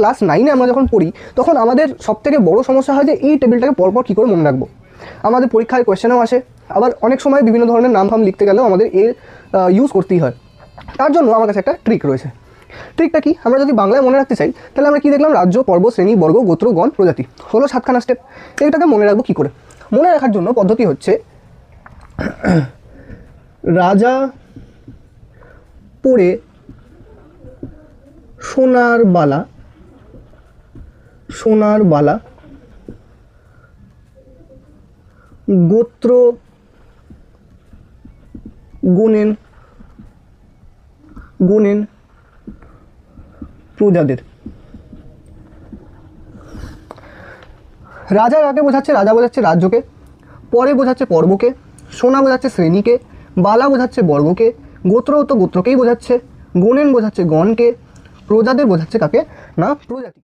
Class 9-এ আমরা যখন পড়ি তখন আমাদের সবথেকে বড় সমস্যা হয় যে এই টেবিলটাকে পরপর কী করে মনে রাখবো। আমাদের পরীক্ষায় কোয়েশ্চেনও আসে, আবার অনেক সময় বিভিন্ন ধরনের নাম ফাম লিখতে গেলেও আমাদের এর ইউজ করতেই হয়। তার জন্য আমার কাছে একটা ট্রিক রয়েছে। ট্রিকটা কি, আমরা যদি বাংলায় মনে রাখতে চাই তাহলে আমরা কী দেখলাম, রাজ্য, পর্ব, শ্রেণী, বর্গ, গোত্র, গণ, প্রজাতি, হলো 7খানা স্টেপ। এইটাকে মনে রাখবো কী করে? মনে রাখার জন্য পদ্ধতি হচ্ছে রাজা পড়ে সোনার বালা, সোনার বালা, গোত্র গুণেন, গুণেন প্রজাদের। রাজা কাকে বোঝাচ্ছে? রাজা বোঝাচ্ছে রাজ্যকে, পরে বোঝাচ্ছে পর্বকে, সোনা বোঝাচ্ছে শ্রেণীকে, বালা বোঝাচ্ছে বর্গকে, গোত্র তো গোত্রকেই বোঝাচ্ছে, গুণেন বোঝাচ্ছে গণকে, প্রজাদের বোঝাচ্ছে কাকে না প্রজাতি।